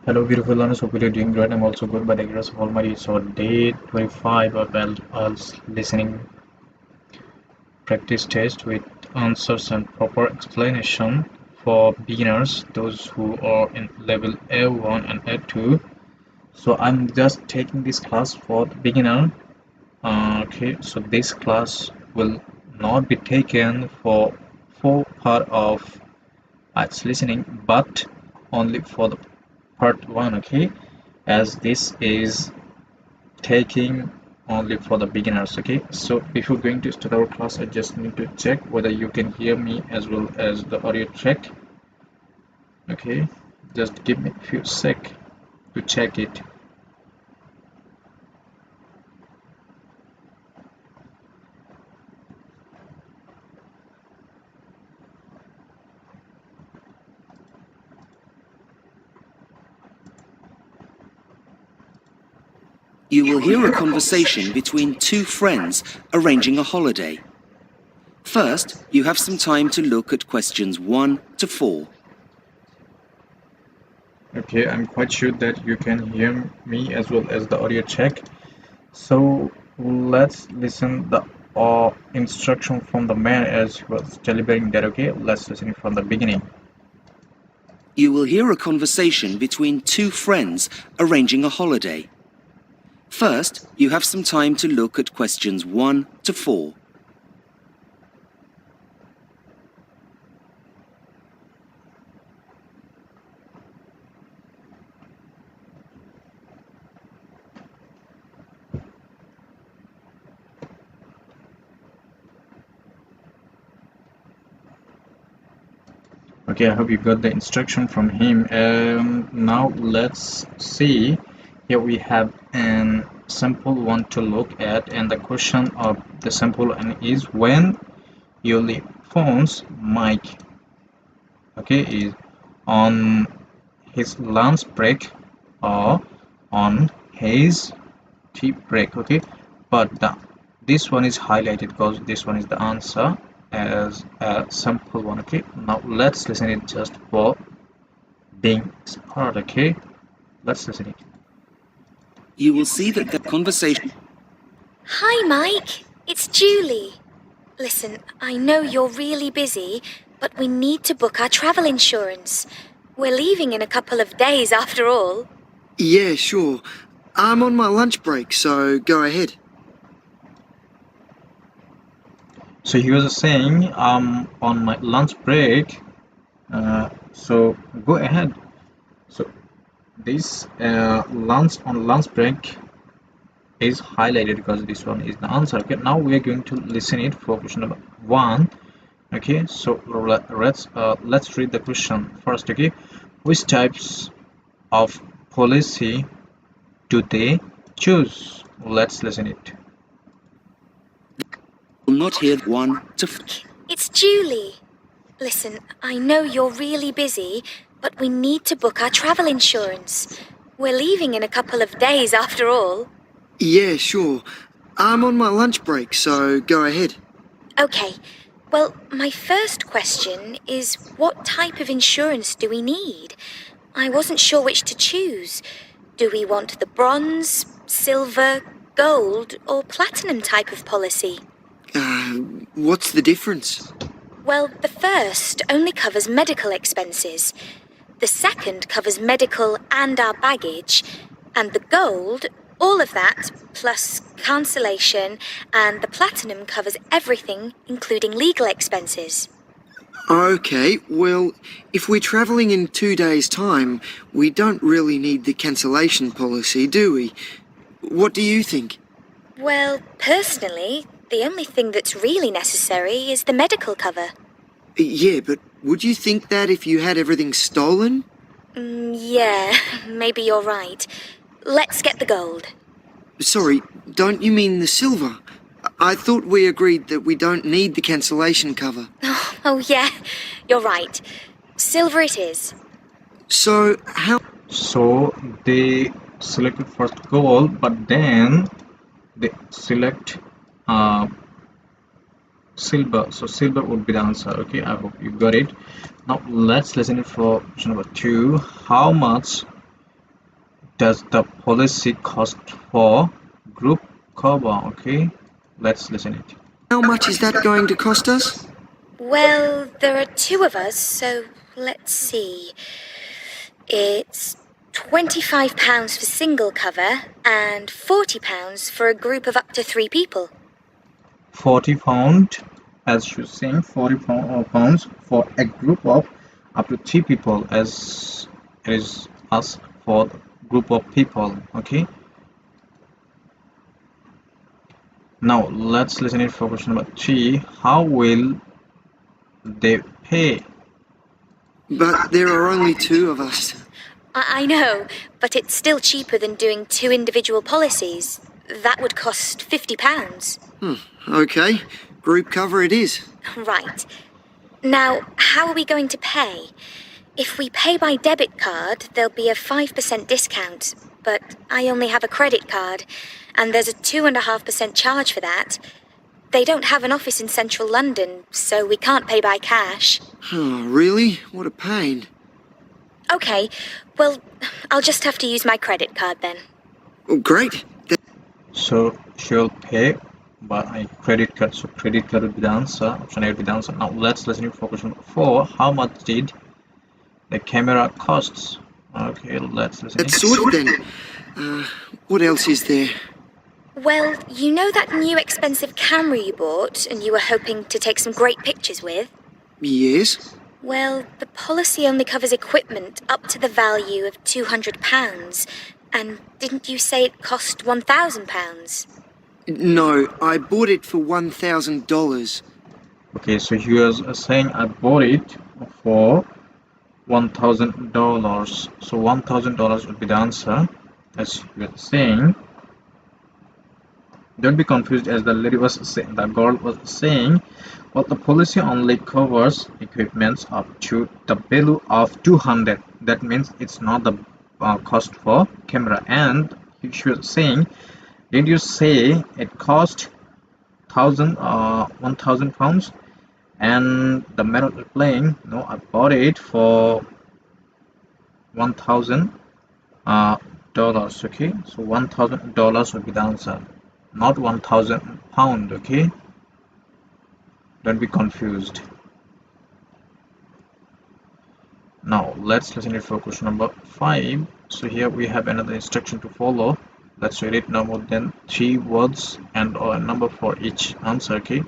Hello, beautiful learners. Hope you're doing great. I'm also good by the grace of Almighty. So, day 25 of IELTS listening practice test with answers and proper explanation for beginners, those who are in level A1 and A2. So, I'm just taking this class for the beginner. Okay, so this class will not be taken for full part of IELTS listening, but only for the part 1. Okay, as this is taking only for the beginners. Okay, so before going to start our class, I just need to check whether you can hear me as well as the audio track. Okay, just give me a few sec to check it. You will hear a conversation between two friends arranging a holiday. First, you have some time to look at questions 1 to 4. Okay, I'm quite sure that you can hear me as well as the audio check. So let's listen the instruction from the man as he was delivering that. Okay, let's listen it from the beginning. You will hear a conversation between two friends arranging a holiday. First, you have some time to look at questions 1 to 4. Okay, I hope you got the instruction from him. Now let's see. Here we have an simple one to look at, and the question of the simple one is when your phone's mic, okay, is on his lunch break or on his tea break. Okay, but this one is highlighted because this one is the answer as a simple one. Okay, now let's listen it just for being smart. Okay, let's listen it. You will see that the conversation... Hi, Mike. It's Julie. Listen, I know you're really busy, but we need to book our travel insurance. We're leaving in a couple of days after all. Yeah, sure. I'm on my lunch break, so go ahead. So he was saying on my lunch break, so go ahead. So this lunch break is highlighted because this one is the answer. Okay, now we are going to listen it for question number 1. Okay, so let's read the question first. Okay, which types of policy do they choose? Let's listen it. will not hear 1 to 4. It's Julie. Listen, I know you're really busy, but we need to book our travel insurance. We're leaving in a couple of days after all. Yeah, sure. I'm on my lunch break, so go ahead. Okay, well, my first question is what type of insurance do we need? I wasn't sure which to choose. Do we want the bronze, silver, gold, or platinum type of policy? What's the difference? Well, the first only covers medical expenses. The second covers medical and our baggage. And the gold, all of that, plus cancellation, and the platinum covers everything, including legal expenses. Okay, well, if we're travelling in 2 days' time, we don't really need the cancellation policy, do we? What do you think? Well, personally, the only thing that's really necessary is the medical cover. Yeah, but would you think that if you had everything stolen? Yeah, maybe you're right. Let's get the gold. Sorry, don't you mean the silver? I thought we agreed that we don't need the cancellation cover. Oh yeah, you're right. Silver it is. So, how... So they selected first gold, but then they select silver. So silver would be the answer. Okay, I hope you got it. Now let's listen it for question number 2. How much does the policy cost for group cover? Okay, let's listen it. How much is that going to cost us? Well, there are two of us, so let's see. It's £25 for single cover and £40 for a group of up to 3 people. £40, as she was saying, £40 for a group of up to 3 people, as it is asked for the group of people. Okay, now let's listen it for question number 3. How will they pay? But there are only two of us. I know, but it's still cheaper than doing 2 individual policies. That would cost £50. Okay, group cover it is. Right. Now, how are we going to pay? If we pay by debit card, there'll be a 5% discount, but I only have a credit card, and there's a 2.5% charge for that. They don't have an office in central London, so we can't pay by cash. Oh, really? What a pain. Okay, well, I'll just have to use my credit card then. Oh, great. So she'll pay by credit card. So credit card would be the answer. Option A would be the answer. Now let's listen for question 4. How much did the camera costs? Okay, let's listen. That's sorted then. What else is there? Well, you know that new expensive camera you bought and you were hoping to take some great pictures with? Yes? Well, the policy only covers equipment up to the value of £200. And didn't you say it cost £1,000? No, I bought it for $1,000. Okay, so he was saying I bought it for $1,000. So $1,000 would be the answer, as you were saying. Don't be confused, as the lady was saying, the girl was saying, but the policy only covers equipments up to the value of 200. That means it's not the cost for camera. And she was saying, did you say it cost £1,000? And the man was replying, no, I bought it for $1,000. Okay, so $1,000 would be the answer, not £1,000. Okay, don't be confused. Now let's listen it for question number 5. So here we have another instruction to follow. Let's read it. No more than 3 words and a number for each answer. Okay,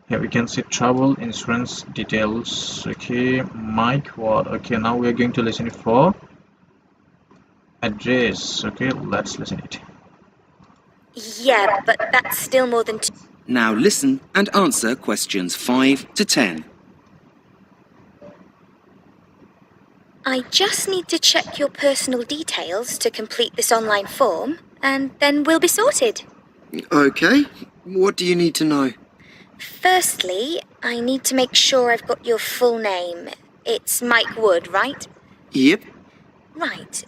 here we can see travel insurance details. Okay, Mike what? Okay, now we are going to listen it for address. Okay, let's listen it. Yeah, but that's still more than Now listen and answer questions 5 to 10. I just need to check your personal details to complete this online form, and then we'll be sorted. Okay, what do you need to know? Firstly, I need to make sure I've got your full name. It's Mike Wood, right? Yep. Right.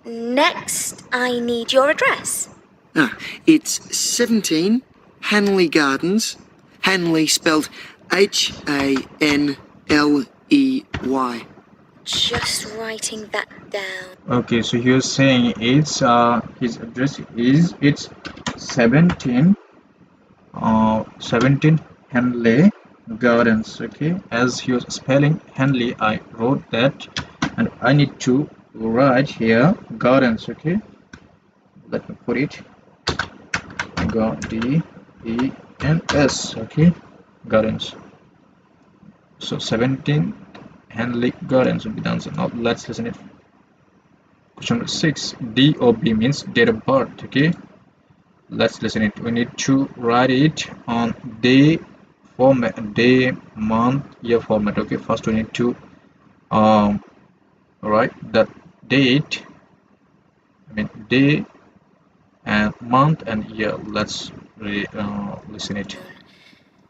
Next, I need your address. It's 17 Hanley Gardens. Hanley spelled Hanley. Just writing that down. Okay, so he was saying it's his address is it's 17 Hanley Gardens. Okay, as he was spelling Hanley, I wrote that, and I need to write here Gardens. Okay, let me put it GDENS. Okay, Gardens. So 17 Hanley Gardens will be the answer. Now let's listen it. Question number 6. DOB means date of birth. Okay, let's listen it. We need to write it on day format, day, month, year format. Okay, first we need to write the date, day and month and year. Let's listen it.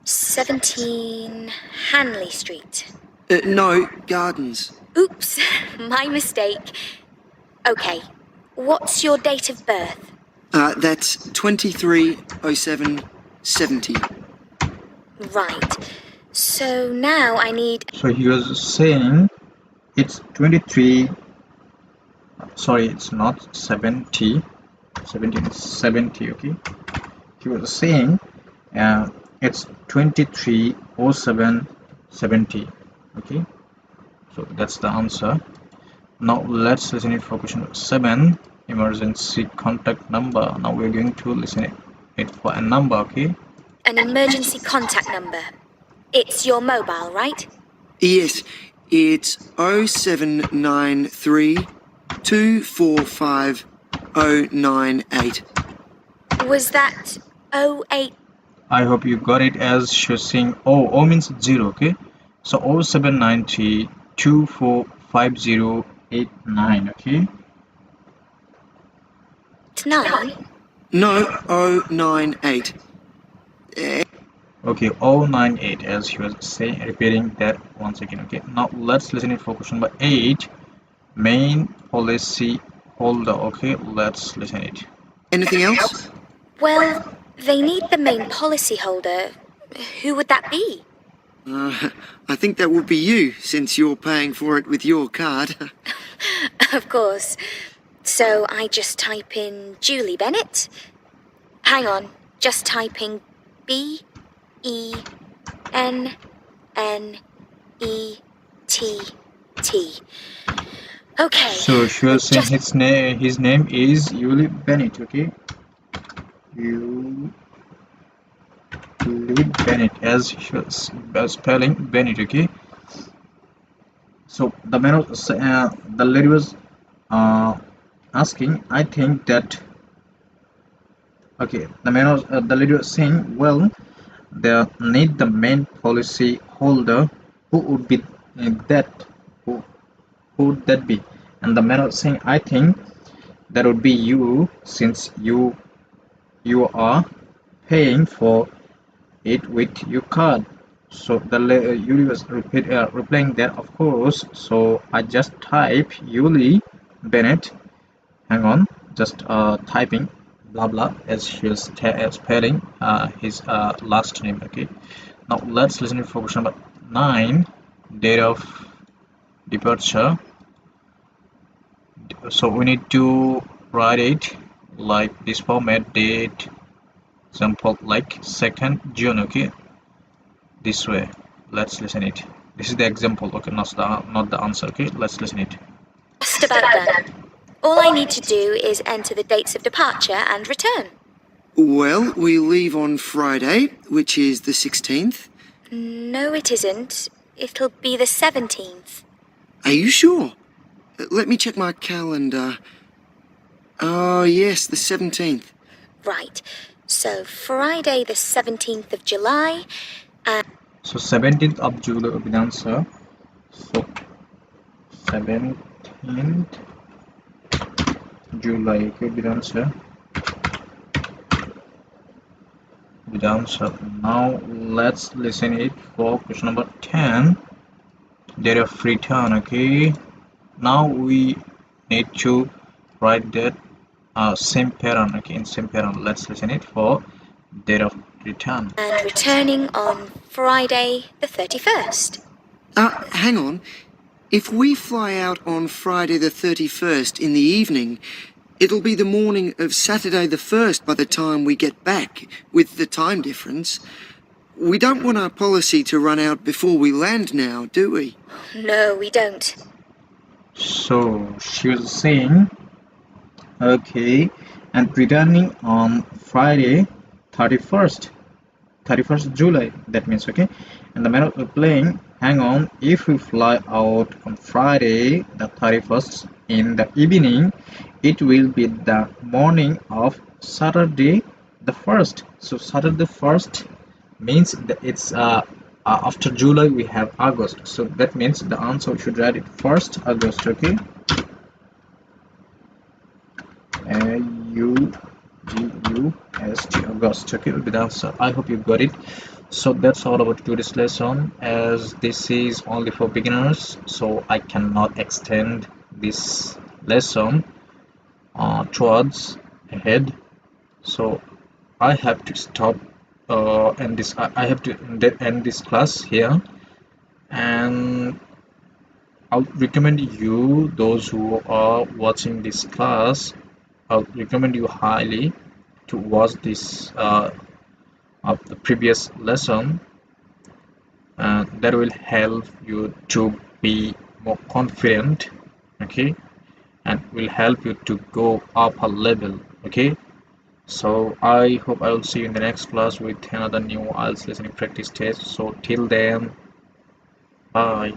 17 Hanley Street. No, Gardens. Oops, my mistake. Okay, what's your date of birth? That's 23/07/70. Right. So now I need... So he was saying it's 23 Sorry, it's not 70. 17 is 70. Okay, he was saying it's 230770. Okay, so that's the answer. Now let's listen it for question 7, emergency contact number. Now we're going to listen it for a number. Okay, An emergency contact number. It's your mobile, right? Yes, it's 0793 245 098. Was that 08? I hope you got it. As she was saying, O means 0. Okay, so 0793 245089. Okay, 9? No, 098. okay, 098, as she was saying, repeating that once again. Okay, now let's listen it for question number 8, main policy holder. Okay, let's listen it. Anything else? Well, they need the main policyholder. Who would that be? I think that would be you, since you're paying for it with your card. Of course. So I just type in Julie Bennett. Hang on, just typing BENNETT. Okay. So she was saying his name is Yuli Bennett. Okay, Yuli Bennett, as she was spelling Bennett. Okay, so the man was, the lady was asking, I think that, okay, the lady was saying, well, they need the main policy holder. Who would be that? Who, who would that be? And the man was saying, I think that would be you, since you are paying for it with your card. So the Yuli was replying that, of course. So I just type Yuli Bennett. Hang on, just typing blah blah, as she is spelling his last name. Okay, now let's listen to question number 9, date of departure. So we need to write it like this format: date, example like 2nd June. Okay, this way. Let's listen it. This is the example. Okay, not the answer. Okay, let's listen it. Just about done. All I need to do is enter the dates of departure and return. Well, we leave on Friday, which is the 16th. No, it isn't. It'll be the 17th. Are you sure? Let me check my calendar. Oh, yes, the 17th. Right. So Friday the 17th of July. So 17th of July will be the answer. So 17th July could be the answer. The answer. Now let's listen it for question number 10, date of return. Okay, now we need to write that same pattern. Okay, in same pattern, let's listen it for date of return. And returning on Friday the 31st. Hang on. If we fly out on Friday the 31st in the evening, it'll be the morning of Saturday the 1st by the time we get back, with the time difference. We don't want our policy to run out before we land now, do we? No, we don't. So she was saying, okay, and returning on Friday 31st July, that means. Okay, and the man was playing, hang on, if we fly out on Friday the 31st in the evening, it will be the morning of Saturday the 1st. So Saturday the 1st means that it's after July we have August, so that means the answer should write it 1st August. Okay, August. August. Okay, will be the answer. I hope you got it. So that's all about today's lesson, as this is only for beginners, so I cannot extend this lesson towards ahead. So I have to stop and I have to end this class here, and I'll recommend you, those who are watching this class, I'll recommend you highly to watch this of the previous lesson, and that will help you to be more confident, okay, and will help you to go up a level, okay. So I hope I will see you in the next class with another new IELTS listening practice test. So till then, bye.